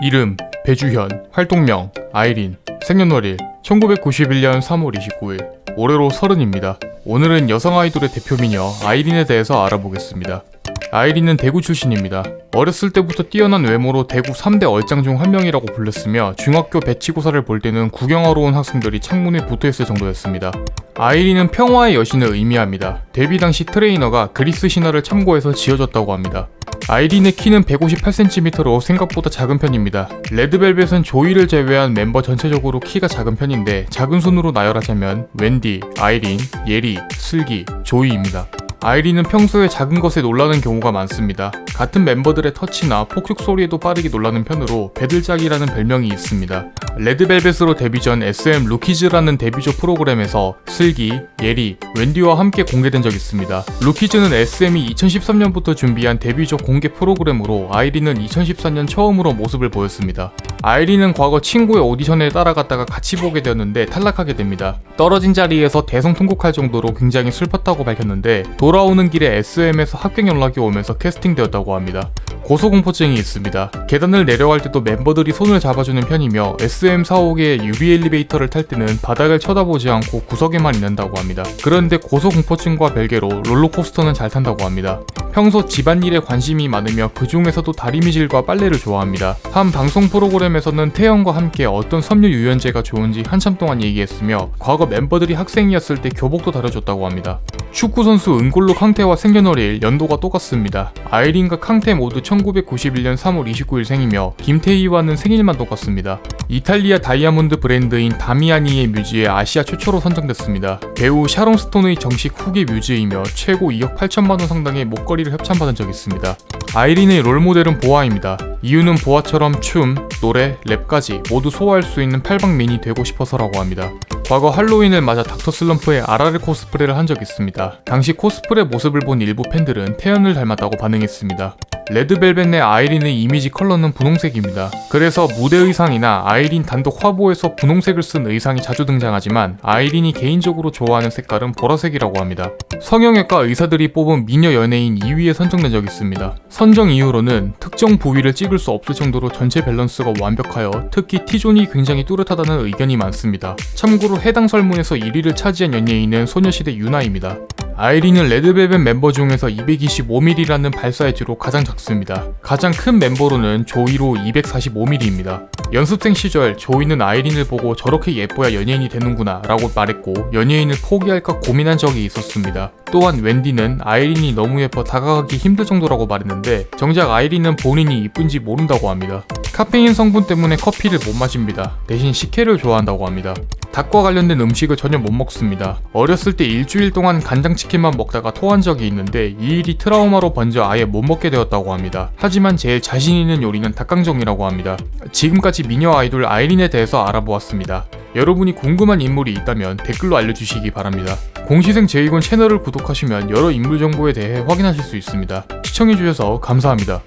이름 배주현, 활동명 아이린, 생년월일 1991년 3월 29일, 올해로 30입니다. 오늘은 여성 아이돌의 대표 미녀 아이린에 대해서 알아보겠습니다. 아이린은 대구 출신입니다. 어렸을 때부터 뛰어난 외모로 대구 3대 얼짱 중 한 명이라고 불렸으며 중학교 배치고사를 볼 때는 구경하러 온 학생들이 창문에 붙어있을 정도였습니다. 아이린은 평화의 여신을 의미합니다. 데뷔 당시 트레이너가 그리스 신화를 참고해서 지어졌다고 합니다. 아이린의 키는 158cm로 생각보다 작은 편입니다. 레드벨벳은 조이를 제외한 멤버 전체적으로 키가 작은 편인데 작은 손으로 나열하자면 웬디, 아이린, 예리, 슬기, 조이입니다. 아이린은 평소에 작은 것에 놀라는 경우가 많습니다. 같은 멤버들의 터치나 폭죽 소리에도 빠르게 놀라는 편으로 배들짝이라는 별명이 있습니다. 레드벨벳으로 데뷔 전 SM 루키즈라는 데뷔조 프로그램에서 슬기, 예리, 웬디와 함께 공개된 적이 있습니다. 루키즈는 SM이 2013년부터 준비한 데뷔조 공개 프로그램으로 아이린은 2014년 처음으로 모습을 보였습니다. 아이린은 과거 친구의 오디션에 따라갔다가 같이 보게 되었는데 탈락하게 됩니다. 떨어진 자리에서 대성통곡할 정도로 굉장히 슬펐다고 밝혔는데 돌아오는 길에 SM에서 합격 연락이 오면서 캐스팅되었다고 합니다. 고소공포증이 있습니다. 계단을 내려갈 때도 멤버들이 손을 잡아주는 편이며 SM 사옥의 유리 엘리베이터를 탈 때는 바닥을 쳐다보지 않고 구석에만 있는다고 합니다. 그런데 고소공포증과 별개로 롤러코스터는 잘 탄다고 합니다. 평소 집안일에 관심이 많으며 그 중에서도 다리미질과 빨래를 좋아합니다. 한 방송 프로그램에서는 태연과 함께 어떤 섬유 유연제가 좋은지 한참 동안 얘기했으며 과거 멤버들이 학생이었을 때 교복도 다려줬다고 합니다. 축구선수 은골로 캉테와 생년월일 연도가 똑같습니다. 아이린과 캉테 모두 1991년 3월 29일 생이며 김태희와는 생일만 똑같습니다. 이탈리아 다이아몬드 브랜드인 다미아니의 뮤즈에 아시아 최초로 선정됐습니다. 배우 샤론 스톤의 정식 후기 뮤즈이며 최고 2억 8천만원 상당의 목걸이를 협찬받은 적이 있습니다. 아이린의 롤모델은 보아입니다. 이유는 보아처럼 춤, 노래, 랩까지 모두 소화할 수 있는 팔방민이 되고 싶어서라고 합니다. 과거 할로윈을 맞아 닥터 슬럼프의 아라레 코스프레를 한 적이 있습니다. 당시 코스프레 모습을 본 일부 팬들은 태연을 닮았다고 반응했습니다. 레드벨벳 내 아이린의 이미지 컬러는 분홍색입니다. 그래서 무대 의상이나 아이린 단독 화보에서 분홍색을 쓴 의상이 자주 등장하지만 아이린이 개인적으로 좋아하는 색깔은 보라색이라고 합니다. 성형외과 의사들이 뽑은 미녀 연예인 2위에 선정된 적이 있습니다. 선정 이유로는 특정 부위를 찍을 수 없을 정도로 전체 밸런스가 완벽하여 특히 T존이 굉장히 뚜렷하다는 의견이 많습니다. 참고로 해당 설문에서 1위를 차지한 연예인은 소녀시대 유나입니다. 아이린은 레드벨벳 멤버 중에서 225mm라는 발사이즈로 가장 작습니다. 가장 큰 멤버로는 조이로 245mm입니다. 연습생 시절 조이는 아이린을 보고 저렇게 예뻐야 연예인이 되는구나 라고 말했고 연예인을 포기할까 고민한 적이 있었습니다. 또한 웬디는 아이린이 너무 예뻐 다가가기 힘들 정도라고 말했는데 정작 아이린은 본인이 이쁜지 모른다고 합니다. 카페인 성분 때문에 커피를 못 마십니다. 대신 식혜를 좋아한다고 합니다. 닭과 관련된 음식을 전혀 못 먹습니다. 어렸을 때 일주일 동안 간장치킨만 먹다가 토한 적이 있는데 이 일이 트라우마로 번져 아예 못 먹게 되었다고 합니다. 하지만 제일 자신 있는 요리는 닭강정이라고 합니다. 지금까지 미녀 아이돌 아이린에 대해서 알아보았습니다. 여러분이 궁금한 인물이 있다면 댓글로 알려주시기 바랍니다. 공시생 제이곤 채널을 구독하시면 여러 인물 정보에 대해 확인하실 수 있습니다. 시청해주셔서 감사합니다.